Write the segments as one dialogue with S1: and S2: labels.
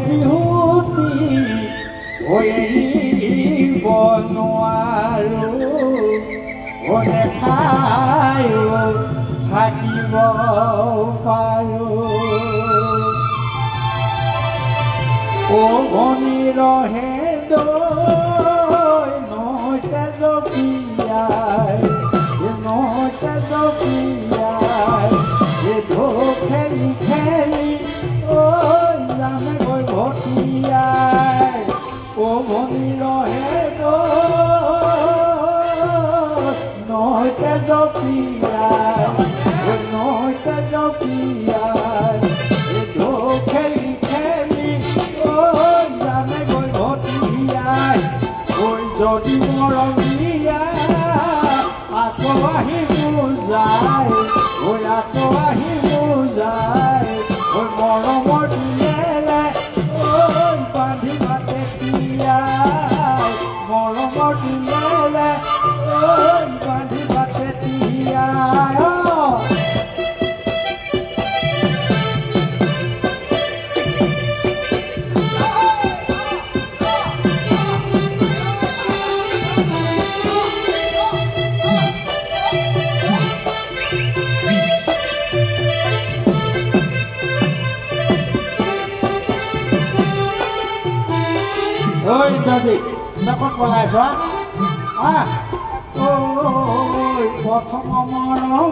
S1: বিহুতি এৰিব নোৱাৰো নেখায়ো থাকিব পাৰো ও ভনী ৰহে দৈ নৈতে জপিয়াই ঢৌ খেলি খেলি যামে গৈ ভটিয়াই ও ভনী ৰহে দৈ নৈতে জপিয়াই ঢৌ খেলি খেলি যামে গৈ ভটিয়াই যদি মৰম দিয়া আকৌ আহিব যায় আকৌ আহিব যায় মৰমৰ দিলেৰে বান্ধি বাটে তিয়াই মৰমৰ দিলেৰে বান্ধি বাটে তিয়াই ঐ দাদি ক'ত পলাইছ প্ৰথম মৰম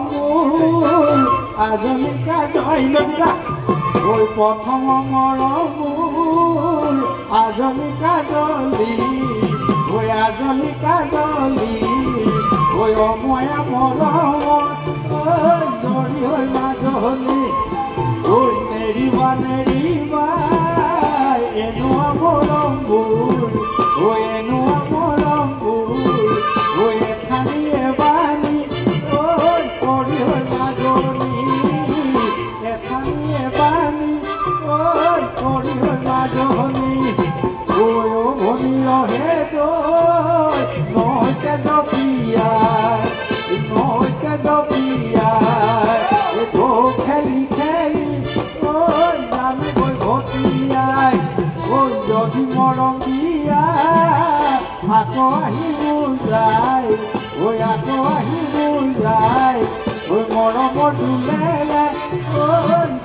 S1: আজলিকা জয়ললিতা ঐ প্ৰথম মৰম আজলিকা জলি ঐ আজলিকা জলি ঐ অময়া মৰম জৰি হৈ মাজলি ঐ নেৰিবা নেৰিবা এনুৱা মৰমবোৰ এনুৱা মৰমবোৰ এঠানিয়ে বানি কৰি হৈ মাজনী এঠানিয়ে বানি কৰি হৈ মাজনী ভনী ৰহে দৈ নৈতে জপিয়াই ঢৌ খেলি খেলি যামে গৈ ভটিয়াই যদি মৰম দিয়া আকৌ আহিব যায় আকৌ আহিব যায় মৰমৰ দুলেৰে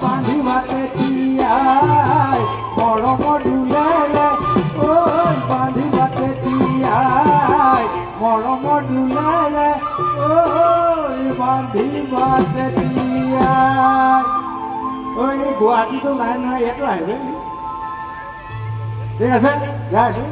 S1: বান্ধি বাটে তিয়াই মৰমৰ দুলেৰে বান্ধি বাটে তিয়াই মৰমৰ দুলেৰে বান্ধি বাটে তিয়াই গুৱাহাটীতো নাই নহয় ইয়াতো আহিব ঠিক আছে গাই আছো